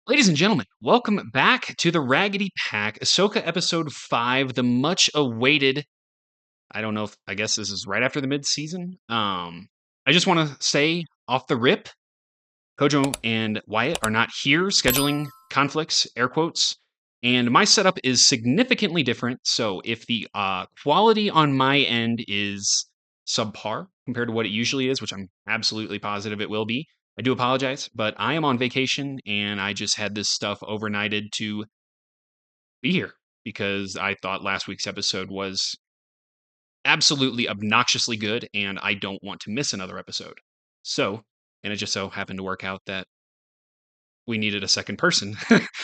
Ladies and gentlemen, welcome back to the Raggedy Pack, Ahsoka Episode 5, the much awaited. I don't know if I guess this is right after the mid season. I just want to say off the rip, Kojo and Wyatt are not here, scheduling conflicts, air quotes, and my setup is significantly different. So if the quality on my end is subpar compared to what it usually is, which I'm absolutely positive it will be, I do apologize, but I am on vacation and I just had this stuff overnighted to be here because I thought last week's episode was absolutely obnoxiously good and I don't want to miss another episode. So, and it just so happened to work out that we needed a second person,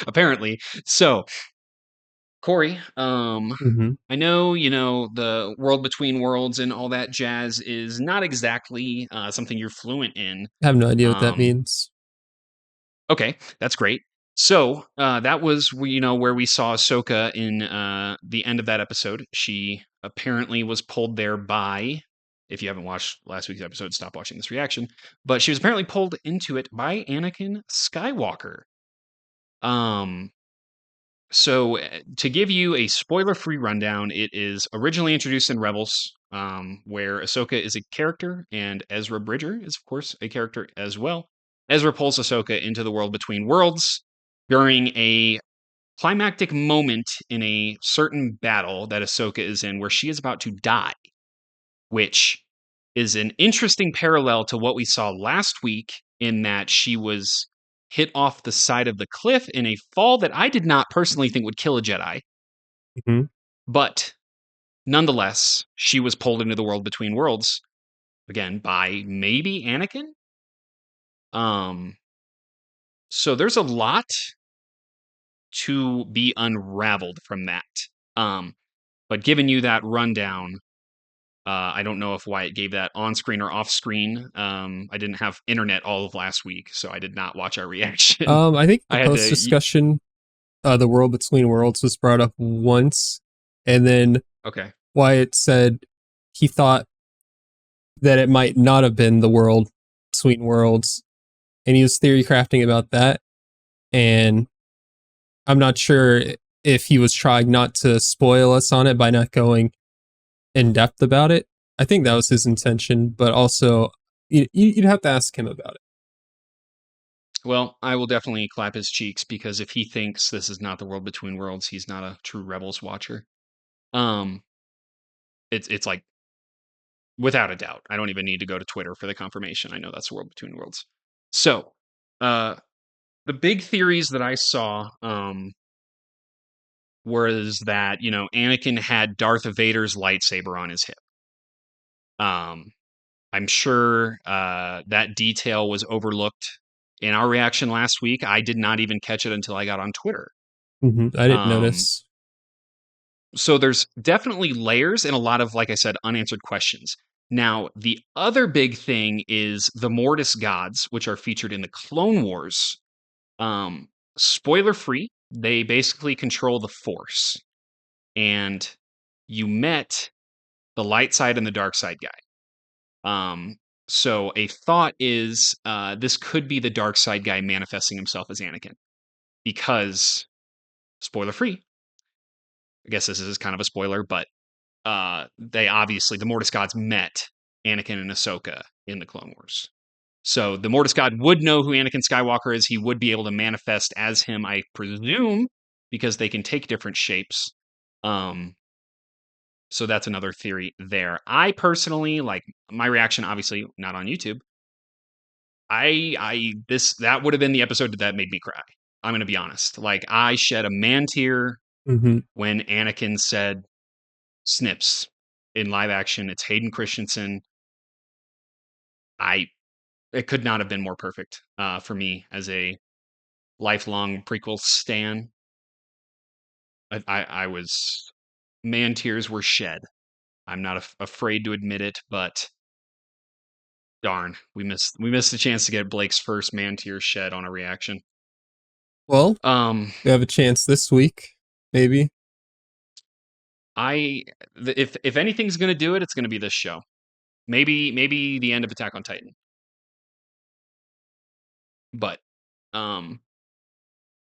apparently. So, Corey, Mhm. I know, the world between worlds and all that jazz is not exactly something you're fluent in. I have no idea what that Um, means. okay, that's great. So that was where we saw Ahsoka in the end of that episode. She apparently was pulled there by. If you haven't watched last week's episode, stop watching this reaction. But she was apparently pulled into it by Anakin Skywalker. Um, So, to give you a spoiler-free rundown, it is originally introduced in Rebels, where Ahsoka is a character, and Ezra Bridger is, of course, a character as well. Ezra pulls Ahsoka into the world between worlds during a climactic moment in a certain battle that Ahsoka is in, where she is about to die, which is an interesting parallel to what we saw last week in that she was hit off the side of the cliff in a fall that I did not personally think would kill a Jedi. Mhm. But nonetheless, she was pulled into the world between worlds again by maybe Anakin. Um, so there's a lot to be unraveled from that. Um, but giving you that rundown, I don't know if Wyatt gave that on screen or off screen. I didn't have internet all of last week, so I did not watch our reaction. I think the I had post to. discussion, the world between worlds was brought up once, and then Okay. Wyatt said he thought that it might not have been the world between worlds, and he was theory crafting about that. And I'm not sure if he was trying not to spoil us on it by not going in depth about it. I think that was his intention, but also you'd have to ask him about it. Well, I will definitely clap his cheeks because if he thinks this is not the world between worlds, he's not a true Rebels watcher. Um, it's like without a doubt. I don't even need to go to Twitter for the confirmation. I know that's the world between worlds. So, uh, the big theories that I saw was that Anakin had Darth Vader's lightsaber on his hip. Um, I'm sure that detail was overlooked in our reaction last week. I did not even catch it until I got on Twitter. I didn't Um, notice. so there's definitely layers and a lot of, like I said, unanswered questions. Now, the other big thing is the Mortis gods, which are featured in the Clone Wars. Um, Spoiler free, they basically control the Force. And you met the light side and the dark side guy. Um, so a thought is this could be the dark side guy manifesting himself as Anakin because spoiler free. I guess this is kind of a spoiler, but they obviously the Mortis gods met Anakin and Ahsoka in the Clone Wars. So the Mortis god would know who Anakin Skywalker is. He would be able to manifest as him, I presume, because they can take different shapes. Um, so that's another theory there. I personally like my reaction, obviously not on YouTube. I this that would have been the episode that made me cry. I'm gonna be honest. Like I shed a man tear Hmm. when Anakin said Snips in live action. It's Hayden Christensen. I It could not have been more perfect for me as a lifelong prequel stan. I was man tears were shed. I'm not afraid to admit it, but darn, we missed the chance to get Blake's first man tears shed on a reaction. Well, Um, we have a chance this week, maybe. I if anything's gonna do it, it's gonna be this show. Maybe the end of Attack on Titan, but um,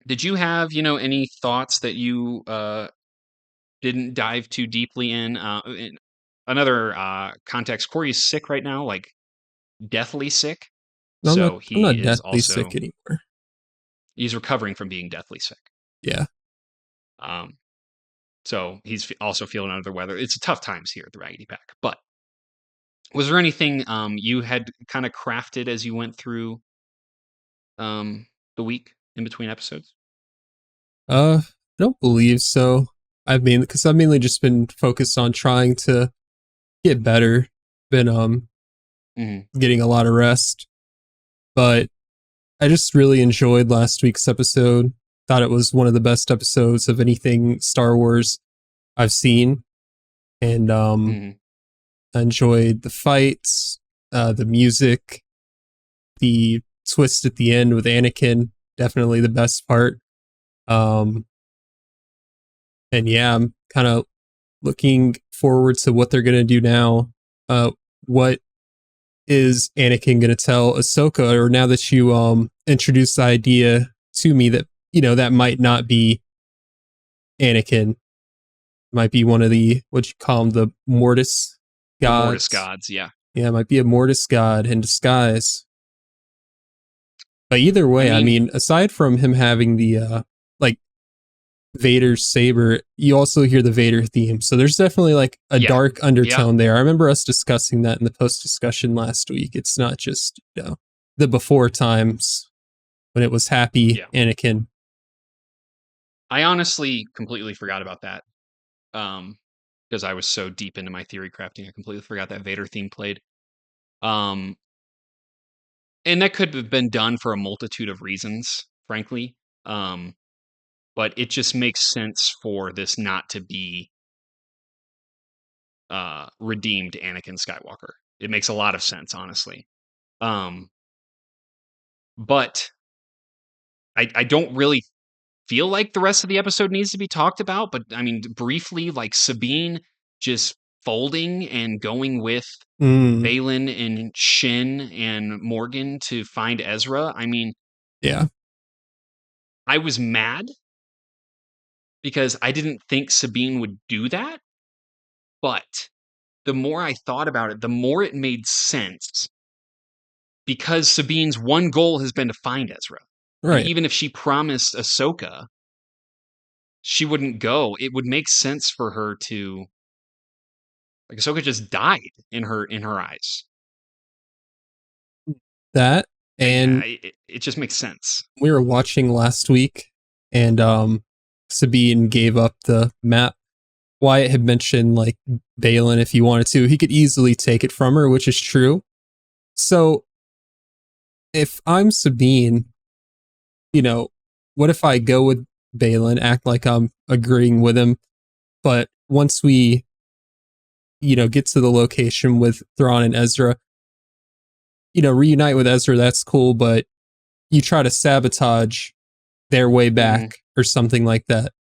Did you have, any thoughts that you didn't dive too deeply in another context? Corey's sick right now, like deathly sick. So I'm he not is deathly also sick anymore. he's recovering from being deathly sick. Yeah. Um, so he's also feeling under the weather. It's tough times here at the Raggedy Pack. But was there anything you had kind of crafted as you went through um, the week in between episodes? I don't believe so. Because I've mainly just been focused on trying to get better. Been Hmm. getting a lot of rest, but I just really enjoyed last week's episode. Thought it was one of the best episodes of anything Star Wars I've seen, and Hmm. I enjoyed the fights, the music, the twist at the end with Anakin. Definitely the best part. Um, and yeah, I'm kind of looking forward to what they're gonna do now. What is Anakin gonna tell Ahsoka? Or now that you introduced the idea to me that that might not be Anakin, might be one of the what you call them, the Mortis The Mortis gods. gods, yeah. Yeah, it might be a Mortis god in disguise. But either I way, I mean, mean, aside from him having the like Vader's saber, you also hear the Vader theme. So there's definitely like a yeah, dark yeah, undertone there. I remember us discussing that in the post discussion last week. It's not just, the before times when it was happy yeah. Anakin. I honestly completely forgot about that. Um, because I was so deep into my theory crafting, I completely forgot that Vader theme played. Um, and that could have been done for a multitude of reasons, frankly. Um, but it just makes sense for this not to be redeemed Anakin Skywalker. It makes a lot of sense, honestly. Um, but I don't really feel like the rest of the episode needs to be talked about. But I mean, briefly, like Sabine just folding and going with Mm, Balin and Shin and Morgan to find Ezra. I mean, yeah, I was mad because I didn't think Sabine would do that. But the more I thought about it, the more it made sense because Sabine's one goal has been to find Ezra. And right. even if she promised Ahsoka she wouldn't go, it would make sense for her to like Ahsoka just died in her eyes. That, Like and it just makes sense. we were watching last week, and Sabine gave up the map. Wyatt had mentioned like Balin, if he wanted to, he could easily take it from her, which is true. So if I'm Sabine, you know, what if I go with Balin, act like I'm agreeing with him, but once we, get to the location with Thrawn and Ezra, reunite with Ezra, that's cool, but you try to sabotage their way Hmm. back or something like that.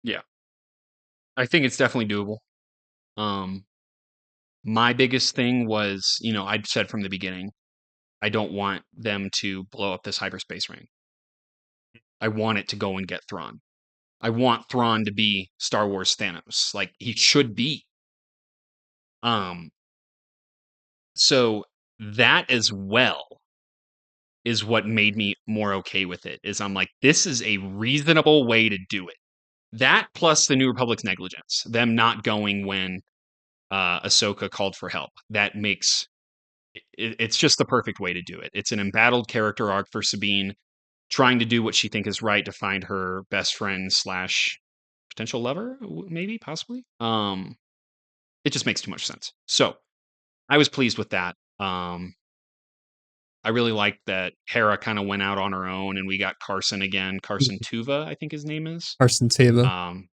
Yeah, I think it's definitely doable. Um, my biggest thing was, I'd said from the beginning, I don't want them to blow up this hyperspace ring. I want it to go and get Thrawn. I want Thrawn to be Star Wars Thanos, like he should be. Um, so that as well is what made me more okay with it. Is I'm like, this is a reasonable way to do it. That plus the New Republic's negligence, them not going when Ahsoka called for help. That makes it's just the perfect way to do it. It's an embattled character arc for Sabine, trying to do what she think is right to find her best friend slash potential lover, maybe possibly. It just makes too much sense. So I was pleased with that. I really liked that Hera kind of went out on her own, and we got Carson again. Carson Tuva, I think his name is. Carson Teva. Um,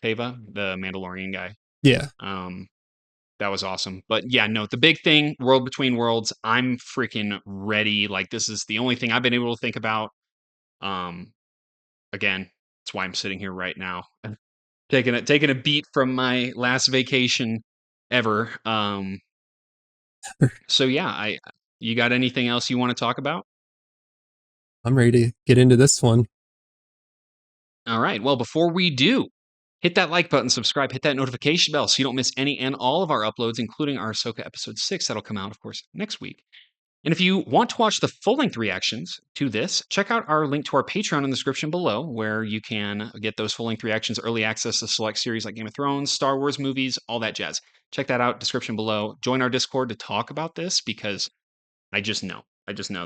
Teva, the Mandalorian guy. Yeah. Um, that was awesome. But yeah, no, the big thing, World Between Worlds, I'm freaking ready. Like this is the only thing I've been able to think about. Um, again, that's why I'm sitting here right now, taking a beat from my last vacation ever. So yeah, I you got anything else you want to talk about? I'm ready to get into this one. All right. Well, before we do, hit that like button, subscribe, hit that notification bell so you don't miss any and all of our uploads, including our Ahsoka episode 6 that'll come out, of course, next week. And if you want to watch the full-length reactions to this, check out our link to our Patreon in the description below, where you can get those full-length reactions, early access to select series like Game of Thrones, Star Wars movies, all that jazz. Check that out, description below. Join our Discord to talk about this, because I just know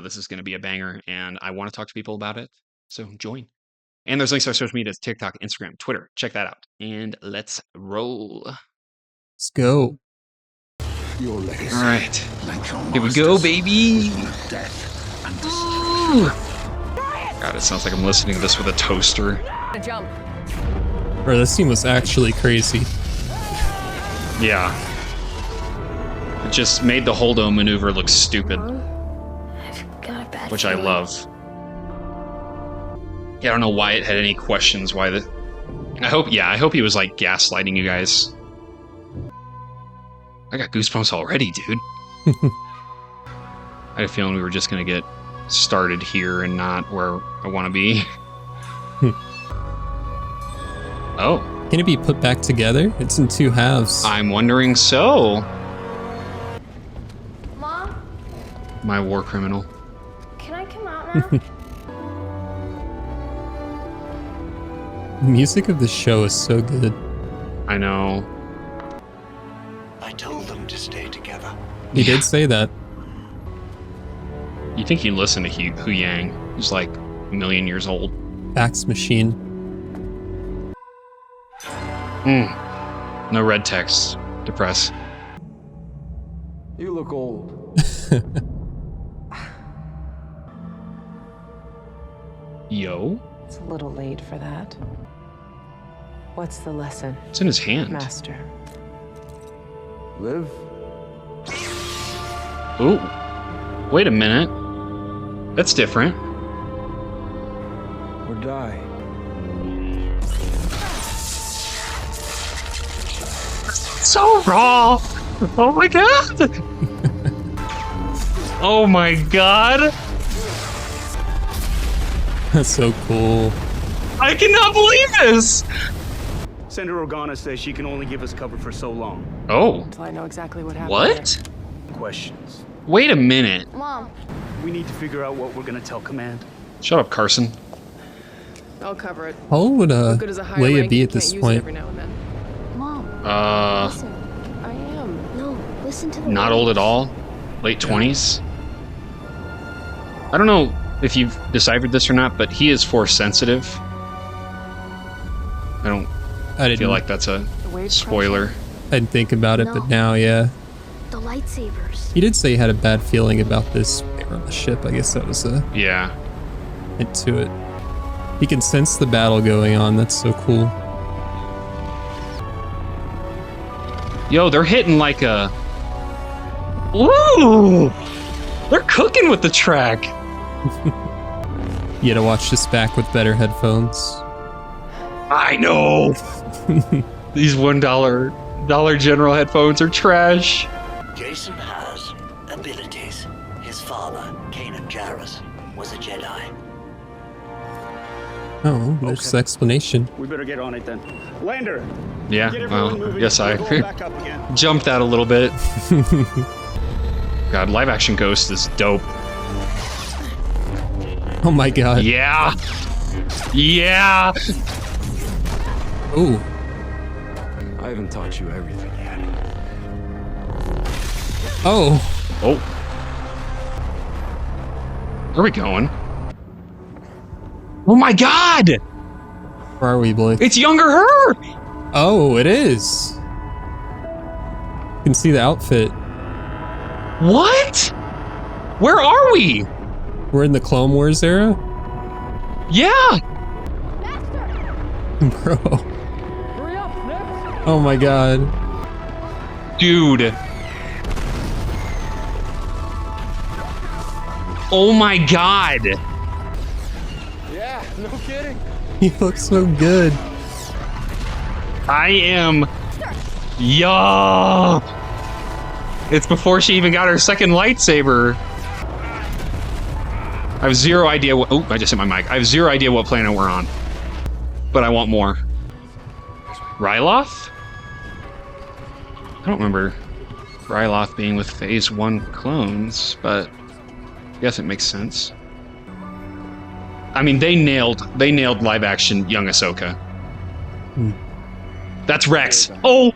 this is going to be a banger, and I want to talk to people about it. So join. And there's links to our social media, TikTok, Instagram, Twitter. Check that out. And let's roll. Let's go. Your legacy, All right. like your Here we go, master's, baby. was not death and Ooh. destruction. God, it sounds like I'm listening to this with a toaster. Jump. Bro, this scene was actually crazy. Yeah. It just made the Holdo maneuver look stupid, I've got a bad which I feeling. love. Yeah, I don't know why it had any questions. Why the? I hope he was like gaslighting you guys. I got goosebumps already, dude. I had a feeling we were just gonna get started here and not where I want to be. Oh, Can it be put back together? It's in two halves. I'm wondering so. Mom, My war criminal. can I come out now? The music of the show is so good. I know. I told them to stay together. He did say that. You think he'd listen to Hu Yang? He's like a million years old. Fax machine. No red text. Depress. You look old. Yo? It's a little late for that. What's the lesson, It's in his hand. Master? Live? Ooh. Wait a minute. That's different. Or die? So raw! Oh my god! Oh my god! That's so cool. I cannot believe this! Senator Organa says she can only give us cover for so long. Oh. Until I know exactly what happened. What? Questions. Wait a minute. Mom, We need to figure out what we're gonna tell Command. Shut up, Carson. I'll cover it. How old would What good is a higher Leia rank be if at you this can't use it point? every now and then? Mom, listen. I am. No, listen to the Not old at all. Late 20s. I don't know if you've deciphered this or not, but he is force sensitive. I I feel like that's a The wave spoiler. I didn't think about it, No. but now, yeah. The lightsabers. He did say he had a bad feeling about this on the ship. I guess that was a Yeah. hint to it. He can sense the battle going on. That's so cool. Yo, they're hitting like a... Ooh! They're cooking with the track. You gotta watch this back with better headphones. I know. These $1 General headphones are trash. Jason has abilities. His father, Kanan Jarrus, was a Jedi. Oh, there's Okay. explanation. We better get on it then. Lander, Yeah, get everyone well, moving. guess I We're going back up again. jumped that a little bit. God, live action Ghost is dope. Oh my god. Yeah. Yeah. Oh, I haven't taught you everything yet. oh. Oh. Where are we going? Oh my god! Where are we, Blake? It's younger her! Oh, it is. You can see the outfit. What? Where are we? We're in the Clone Wars era? Yeah! Bro. Oh my god. Dude. Oh my god! Yeah, no kidding. He looks so good. I am... Yo! It's before she even got her second lightsaber. I have zero idea what... Oh, I just hit my mic. I have zero idea what planet we're on. But I want more. Ryloth? I don't remember Ryloth being with Phase 1 clones, but I guess it makes sense. I mean, they nailed live-action young Ahsoka. That's Rex. Oh,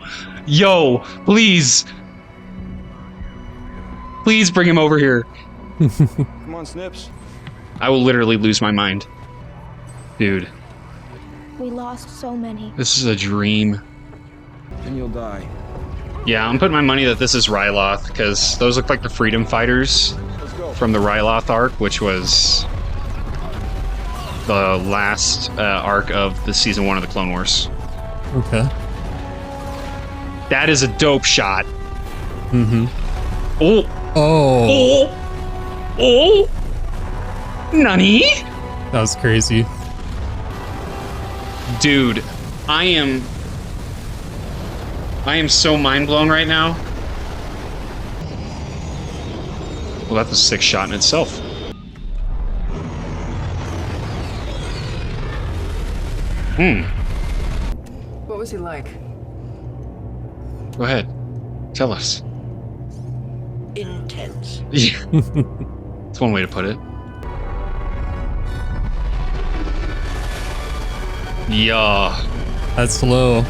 yo, please. Please bring him over here. Come on, Snips. I will literally lose my mind. Dude, We lost so many. this is a dream. And you'll die. Yeah, I'm putting my money that this is Ryloth, because those look like the Freedom Fighters Let's go. from the Ryloth arc, which was the last arc of the Season 1 of the Clone Wars. Okay. That is a dope shot. Mm-hmm. Oh, Oh, oh, Nani? that was crazy. Dude, I am so mind blown right now. Well, that's a sick shot in itself. What was he like? Go ahead. Tell us. Intense. Yeah. That's one way to put it. Yeah. That's low.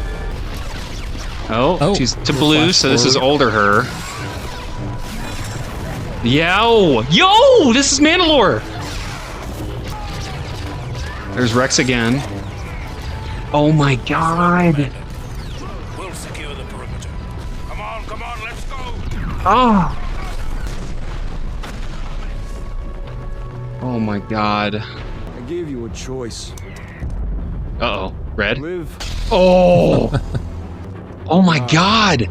Oh, she's to we'll blue, flash so this is forward. older her. Yo, this is Mandalore. There's Rex again. Oh my god. We'll secure the perimeter. Come on, let's go. Oh. Oh my god. I gave you a choice. Uh-oh. Red? Live. Oh. Oh my god.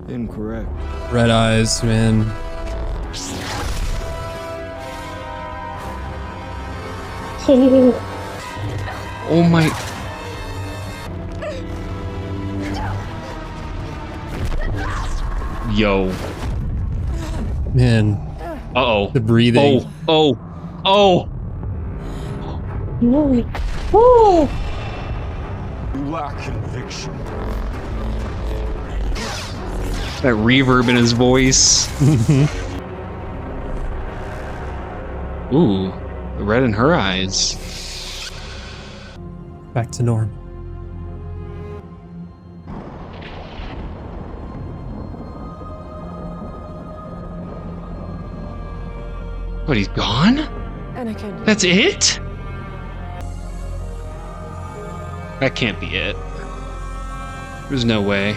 Incorrect. Red eyes, man. Oh my. Yo. Man, Uh-oh. the breathing. Oh. Oh. Oh. You lack conviction. That reverb in his voice. Ooh. The red in her eyes. Back to norm. But he's gone? Anakin. That's it? That can't be it. There's no way.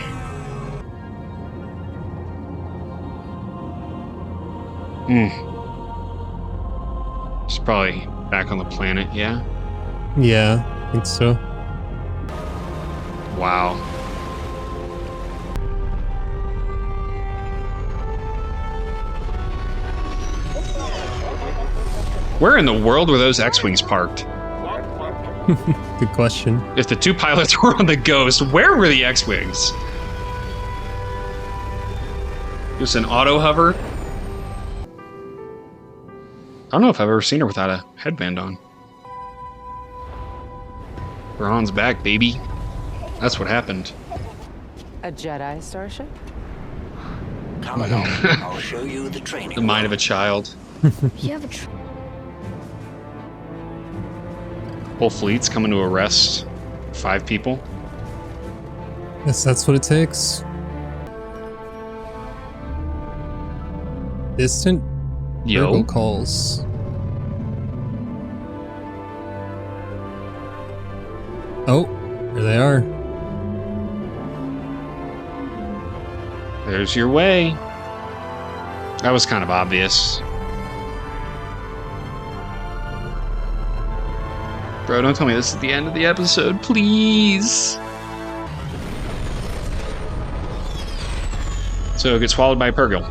She's probably back on the planet, yeah? Yeah, I think so. Wow. Where in the world were those X-Wings parked? Good question. If the two pilots were on the Ghost, where were the X-Wings? Just an auto hover? I don't know if I've ever seen her without a headband on. Ron's back, baby. That's what happened. A Jedi starship? Come along. I'll show you the training. The mind of a child. You have a Whole fleet's coming to arrest 5 people. Guess that's what it takes. Distant Yo. calls. Oh, there they are. There's your way. That was kind of obvious. Bro, don't tell me this is the end of the episode, please. So it gets swallowed by a Purrgil.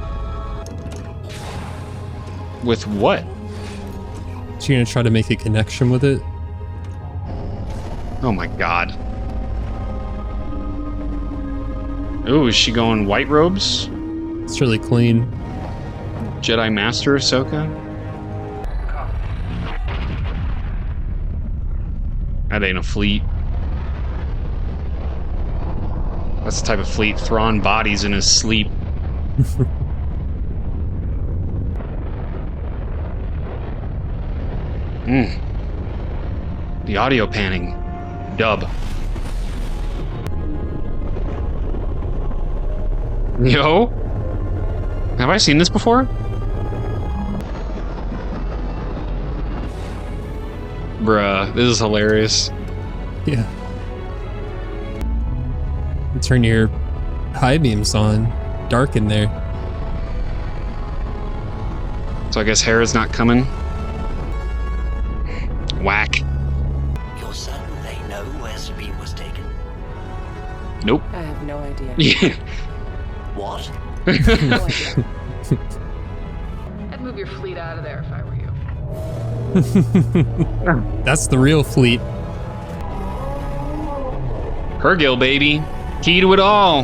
With what? Is she gonna try to make a connection with it? Oh my god. Ooh, is she going white robes? It's really clean. Jedi Master Ahsoka? That ain't a fleet. That's the type of fleet Thrawn bodies in his sleep. The audio panning. Dub. Yo? Have I seen this before? Bruh, this is hilarious. Yeah. Turn your high beams on. Dark in there. So I guess Hera's not coming. Whack. You're certain they know where Sabine was taken? Nope. I have no idea. Yeah. What? No idea. I'd move your fleet out of there if I were you. That's the real fleet. Hergil, baby. Key to it all.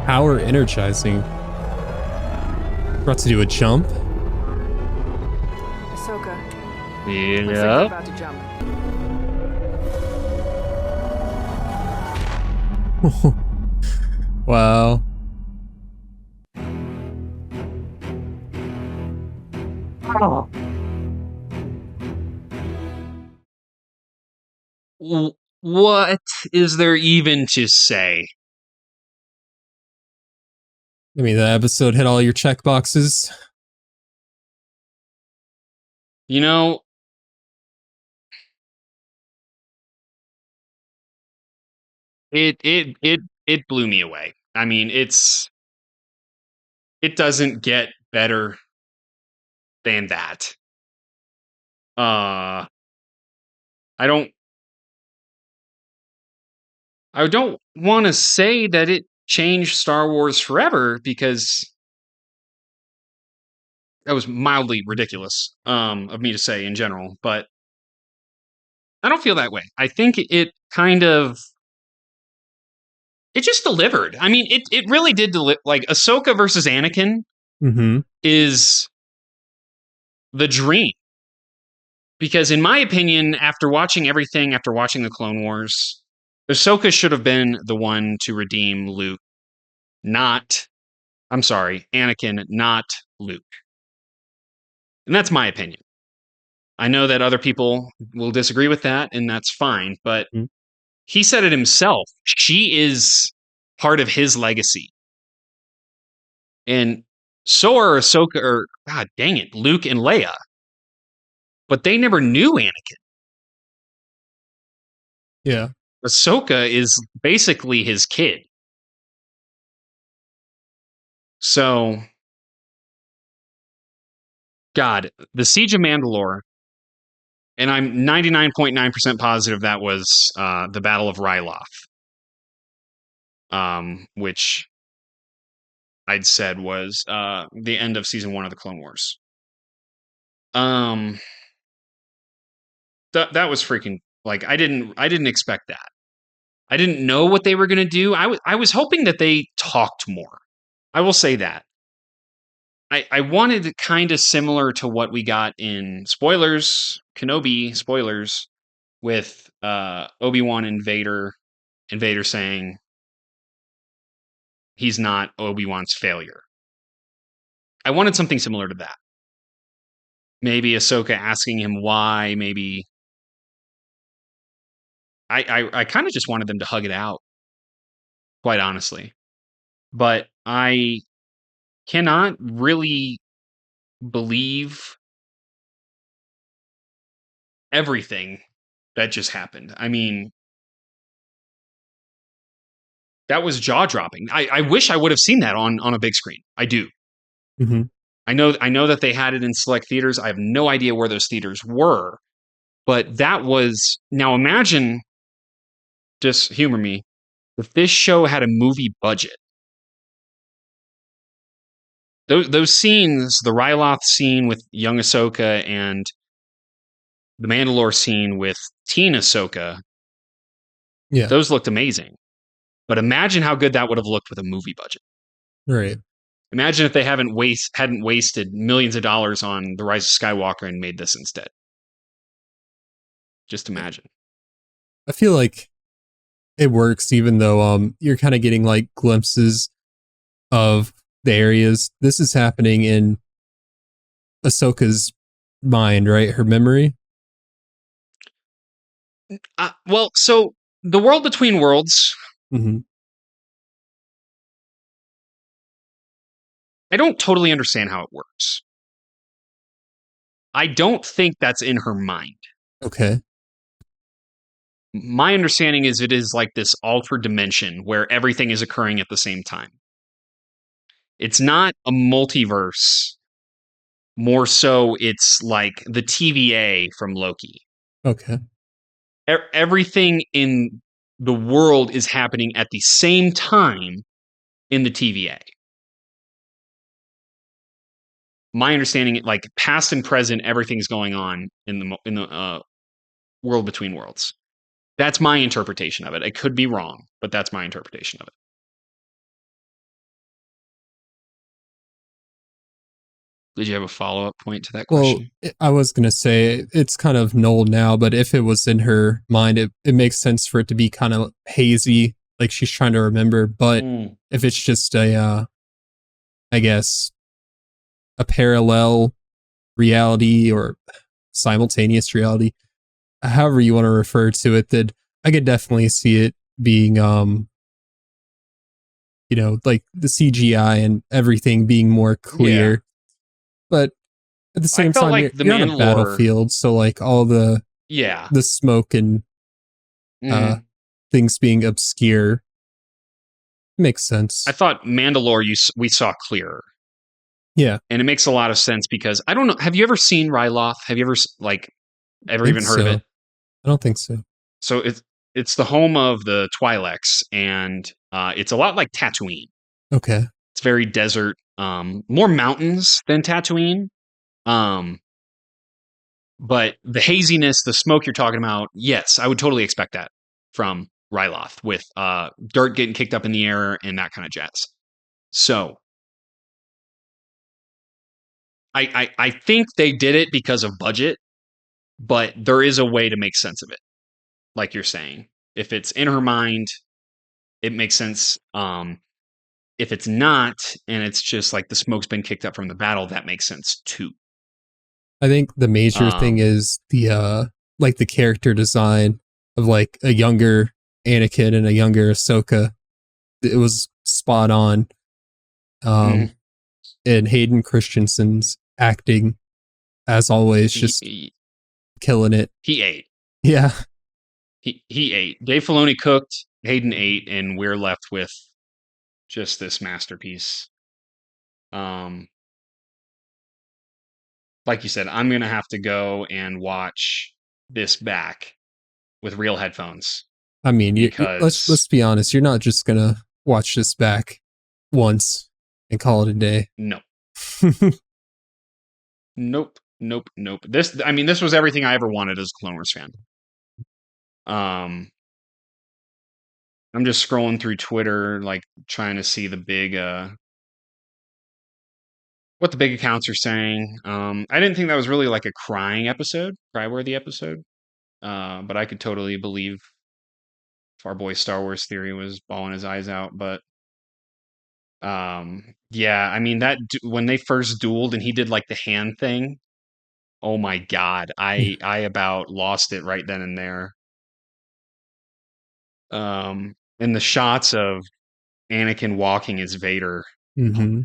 Power energizing. About to do a jump. Ahsoka. Looks like you're Yeah. about to jump. Wow. What is there even to say? I mean, the episode hit all your check boxes. You know, it blew me away. I mean, it doesn't get better than that. I don't want to say that it changed Star Wars forever because that was mildly ridiculous of me to say in general, but I don't feel that way. I think it kind of it just delivered. I mean, it really did deliver. Like Ahsoka versus Anakin Mm-hmm. is the dream. Because in my opinion, after watching everything, after watching the Clone Wars, Ahsoka should have been the one to redeem Luke, Anakin, not Luke. And that's my opinion. I know that other people will disagree with that, and that's fine, but Mhm. he said it himself. She is part of his legacy. And so are Ahsoka, or God dang it, Luke and Leia. But they never knew Anakin. Yeah. Ahsoka is basically his kid. So, God, the Siege of Mandalore, and I'm 99.9% positive that was the Battle of Ryloth, which I'd said was the end of season 1 of the Clone Wars. That was freaking like I didn't expect that. I didn't know what they were going to do. I was hoping that they talked more. I will say that. I wanted it kind of similar to what we got in Kenobi spoilers, with Obi-Wan and Vader saying he's not Obi-Wan's failure. I wanted something similar to that. Maybe Ahsoka asking him why, maybe I kind of just wanted them to hug it out, quite honestly. But I cannot really believe everything that just happened. I mean, that was jaw dropping. I wish I would have seen that on a big screen. I do. Mm-hmm. I know that they had it in select theaters. I have no idea where those theaters were, but that was now imagine, just humor me, if this show had a movie budget. Those scenes, the Ryloth scene with young Ahsoka and the Mandalore scene with teen Ahsoka, Yeah. those looked amazing. But imagine how good that would have looked with a movie budget. Right. Imagine if they hadn't wasted millions of dollars on The Rise of Skywalker and made this instead. Just imagine. I feel like it works, even though you're kind of getting like glimpses of the areas. This is happening in Ahsoka's mind, right? Her memory. Well, so the world between worlds, Mm-hmm. I don't totally understand how it works. I don't think that's in her mind. Okay. My understanding is it is like this altered dimension where everything is occurring at the same time. It's not a multiverse. More so, it's like the TVA from Loki. Okay. Everything in the world is happening at the same time in the TVA. My understanding, like past and present, everything's going on in the world between worlds. That's my interpretation of it. I could be wrong, but that's my interpretation of it. Did you have a follow up point to that Well, question? I was going to say it's kind of null now, but if it was in her mind, it makes sense for it to be kind of hazy, like she's trying to remember. But Mm. if it's just I guess, a parallel reality or simultaneous reality, however you want to refer to it, that I could definitely see it being, like the CGI and everything being more clear. Yeah. But at the I same felt time, like the you're on a Mandalore. battlefield, so like all the Yeah. smoke and Mhm. things being obscure makes sense. I thought Mandalore we saw clearer. Yeah, And it makes a lot of sense because I don't know. Have you ever seen Ryloth? Have you ever I ever think even heard of so. it? I don't think so. So it's the home of the Twi'leks, and it's a lot like Tatooine. Okay. It's very desert, more mountains than Tatooine. Um, but the haziness, the smoke you're talking about, yes, I would totally expect that from Ryloth with dirt getting kicked up in the air and that kind of jazz. So I think they did it because of budget, but there is a way to make sense of it. Like you're saying, if it's in her mind, it makes sense. If it's not, and it's just like the smoke's been kicked up from the battle, that makes sense too. I think the major thing Um, is the like the character design of like a younger Anakin and a younger Ahsoka. It was spot on. mhm. And Hayden Christensen's acting, as always, he, just he killing it. he ate. Yeah. He ate. Dave Filoni cooked. Hayden ate, and we're left with just this masterpiece. Um, like you said, I'm gonna have to go and watch this back with real headphones I mean, let's because be honest. You're not just gonna watch this back once and call it a day. no, nope. This was everything I ever wanted as a Clone Wars fan. Um, I'm just scrolling through Twitter, like trying to see the big, what the big accounts are saying. I didn't think that was really like a cry-worthy episode. But I could totally believe if our boy Star Wars Theory was bawling his eyes out. But yeah, I mean when they first dueled and he did like the hand thing. Oh my god, Yeah. I about lost it right then and there. And the shots of Anakin walking as Vader. Mm-hmm.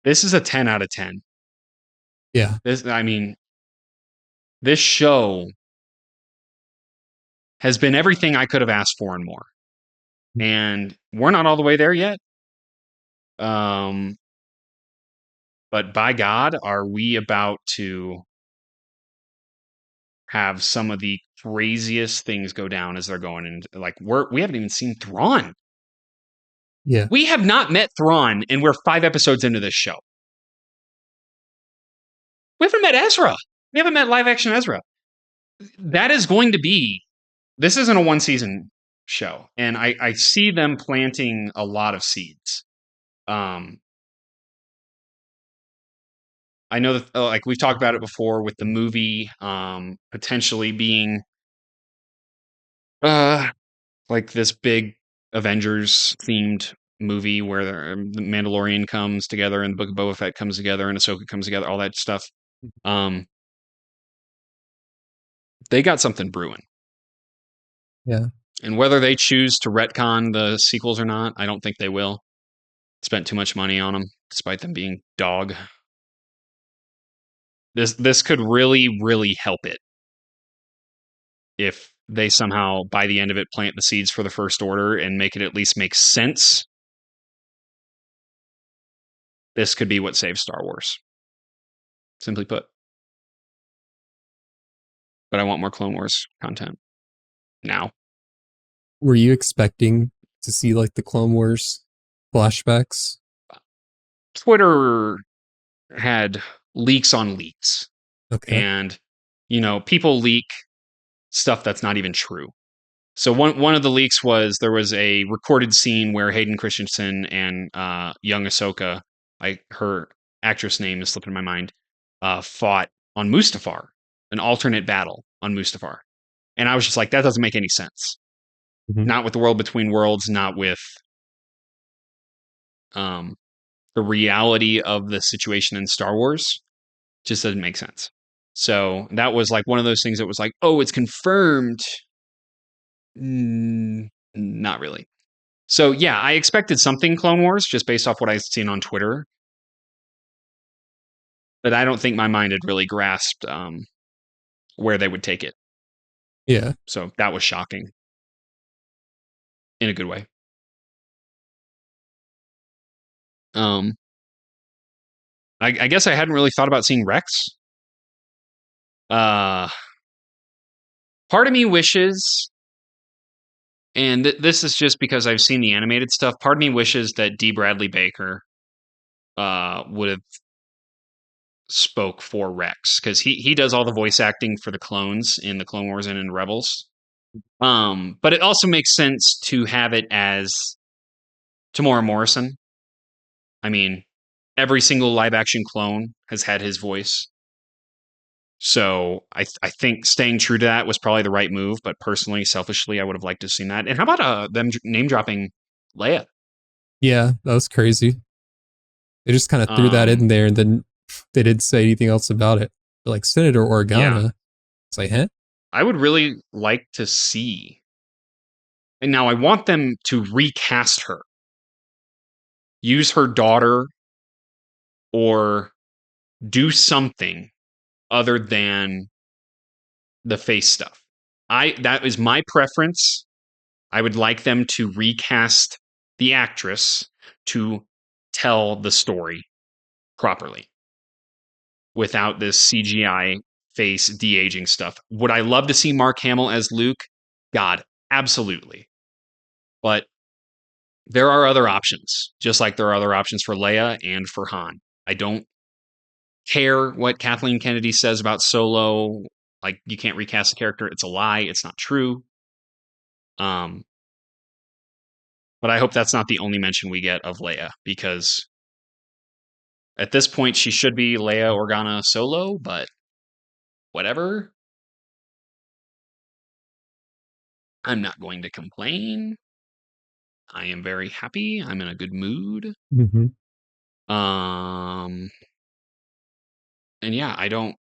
This is a 10 out of 10. Yeah. This show has been everything I could have asked for and more. And we're not all the way there yet. Um, but by God, are we about to have some of the craziest things go down as they're going into like we haven't even seen Thrawn. Yeah. We have not met Thrawn, and we're 5 episodes into this show. We haven't met Ezra. We haven't met live action Ezra. That is going to be. This isn't a one season show, and I see them planting a lot of seeds. Um, I know that like we've talked about it before with the movie potentially being uh like this big Avengers themed movie where the Mandalorian comes together and the Book of Boba Fett comes together and Ahsoka comes together, all that stuff. Um, they got something brewing. Yeah. And whether they choose to retcon the sequels or not, I don't think they will. Spent too much money on them, despite them being dog. This could really, really help it if they somehow, by the end of it, plant the seeds for the First Order and make it at least make sense. This could be what saves Star Wars. Simply put. But I want more Clone Wars content now. Were you expecting to see like the Clone Wars flashbacks? Twitter had leaks on leaks. Okay. And, people leak stuff that's not even true. So one of the leaks was there was a recorded scene where Hayden Christensen and young Ahsoka, her actress name is slipping in my mind, fought on Mustafar, an alternate battle on Mustafar. And I was just like, that doesn't make any sense. Mhm. Not with the World Between Worlds, not with the reality of the situation in Star Wars. Just doesn't make sense. So that was like one of those things that was like, oh, it's confirmed. Not really. So yeah, I expected something Clone Wars just based off what I've seen on Twitter, but I don't think my mind had really grasped where they would take it. Yeah. So that was shocking in a good way. I guess I hadn't really thought about seeing Rex. Part of me wishes, and this is just because I've seen the animated stuff. Part of me wishes that D. Bradley Baker would have spoke for Rex because he does all the voice acting for the clones in the Clone Wars and in Rebels. But it also makes sense to have it as Tamora Morrison. I mean, every single live action clone has had his voice. So I think staying true to that was probably the right move. But personally, selfishly, I would have liked to have seen that. And how about them name dropping Leia? Yeah, that was crazy. They just kind of threw that in there and then they didn't say anything else about it. They're like Senator Organa. Yeah. It's like, huh? I would really like to see. And now I want them to recast her. Use her daughter or do something other than the face stuff. That is my preference. I would like them to recast the actress to tell the story properly without this CGI face de-aging stuff. Would I love to see Mark Hamill as Luke? God, absolutely. But there are other options, just like there are other options for Leia and for Han. I don't care what Kathleen Kennedy says about Solo. Like, you can't recast a character. It's a lie. It's not true. But I hope that's not the only mention we get of Leia, because at this point she should be Leia Organa Solo, but whatever. I'm not going to complain. I am very happy. I'm in a good mood. Mm-hmm. And yeah, I don't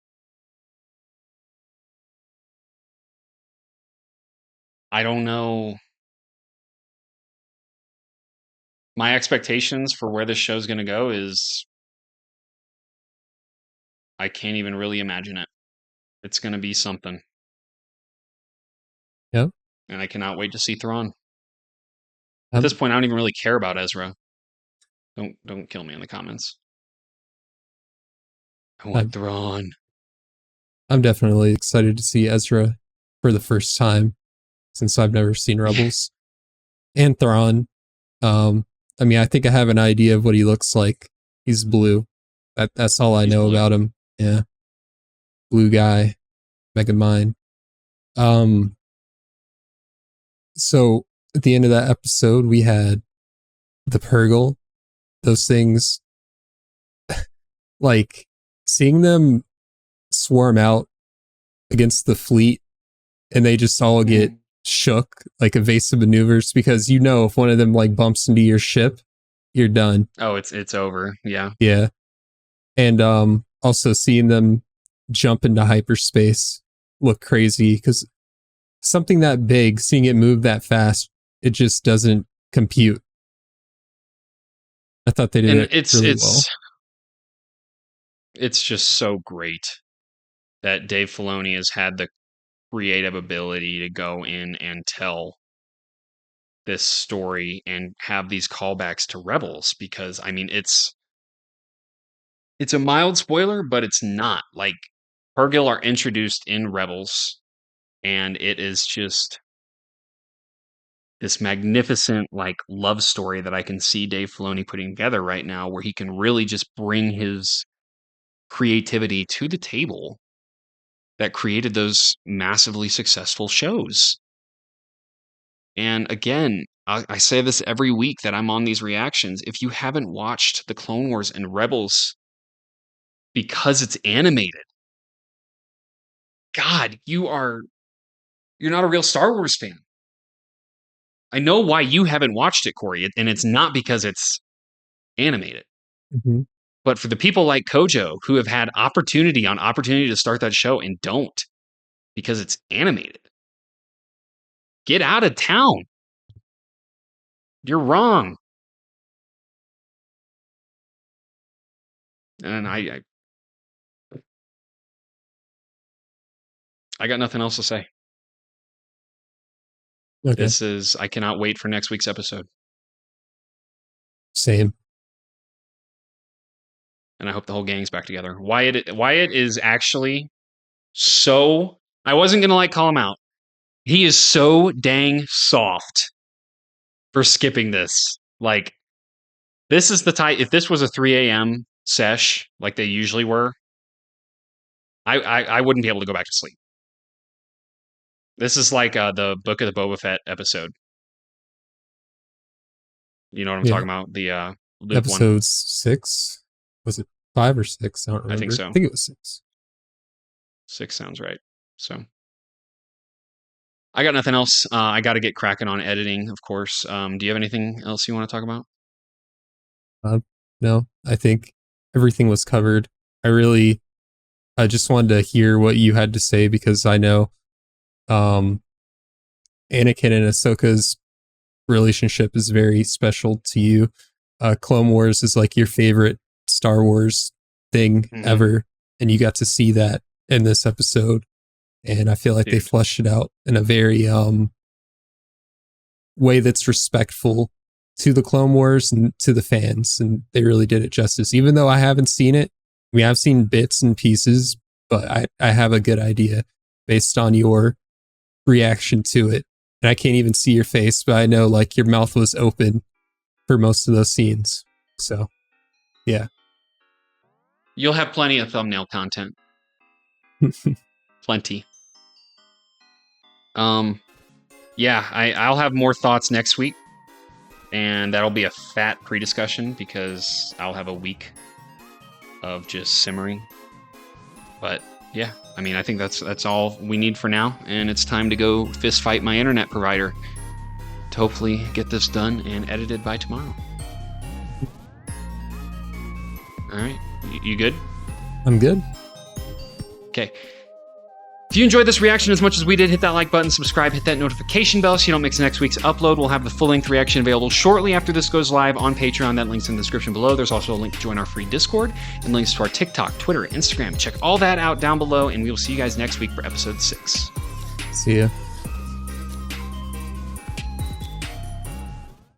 know. My expectations for where this show's going to go is I can't even really imagine it. It's going to be something. Yep. And I cannot wait to see Thrawn. At this point, I don't even really care about Ezra. Don't kill me in the comments. I want Thrawn. I'm definitely excited to see Ezra for the first time since I've never seen Rebels. And Thrawn. I mean, I think I have an idea of what he looks like. He's blue. That's all I know about him. Yeah. Blue guy. Mega Mind. So at the end of that episode, we had the Purgle. Those things, like, seeing them swarm out against the fleet and they just all get shook like evasive maneuvers, because if one of them like bumps into your ship, you're done. Oh, it's over. Yeah. Yeah. And also seeing them jump into hyperspace look crazy, because something that big, seeing it move that fast, it just doesn't compute. I thought they did it really well. It's just so great that Dave Filoni has had the creative ability to go in and tell this story and have these callbacks to Rebels, because I mean it's a mild spoiler, but it's not. Like, Cargill are introduced in Rebels, and it is just this magnificent like love story that I can see Dave Filoni putting together right now, where he can really just bring his creativity to the table that created those massively successful shows. And again, I say this every week that I'm on these reactions. If you haven't watched the Clone Wars and Rebels because it's animated, God, you're not a real Star Wars fan. I know why you haven't watched it, Corey, and it's not because it's animated. Mm-hmm. But for the people like Kojo who have had opportunity on opportunity to start that show and don't because it's animated, get out of town. You're wrong. And I got nothing else to say. Okay. I cannot wait for next week's episode. Same. And I hope the whole gang's back together. Wyatt is actually so, I wasn't going to like call him out. He is so dang soft for skipping this. Like, this is the type, if this was a 3 a.m. sesh, like they usually were, I wouldn't be able to go back to sleep. This is like the Book of the Boba Fett episode. You know what I'm talking about? The Luke episode one. 6? Was it 5 or 6? I don't remember. I think so. I think it was 6. 6 sounds right. So I got nothing else. I got to get cracking on editing, of course. Do you have anything else you want to talk about? No, I think everything was covered. I just wanted to hear what you had to say, because I know Anakin and Ahsoka's relationship is very special to you. Clone Wars is like your favorite Star Wars thing ever, and you got to see that in this episode, and I feel like they fleshed it out in a very way that's respectful to the Clone Wars and to the fans, and they really did it justice. Even though I haven't seen it, we have seen bits and pieces, but I have a good idea based on your reaction to it. And I can't even see your face, but I know like your mouth was open for most of those scenes. So, yeah. You'll have plenty of thumbnail content. Plenty. Yeah, I'll have more thoughts next week, and that'll be a fat pre-discussion because I'll have a week of just simmering. But yeah, I mean, I think that's all we need for now, and it's time to go fist fight my internet provider to hopefully get this done and edited by tomorrow. All right, you good? I'm good. Okay. If you enjoyed this reaction as much as we did, hit that like button, subscribe, hit that notification bell so you don't miss next week's upload. We'll have the full-length reaction available shortly after this goes live on Patreon. That link's in the description below. There's also a link to join our free Discord and links to our TikTok, Twitter, Instagram. Check all that out down below, and we will see you guys next week for episode 6. See ya.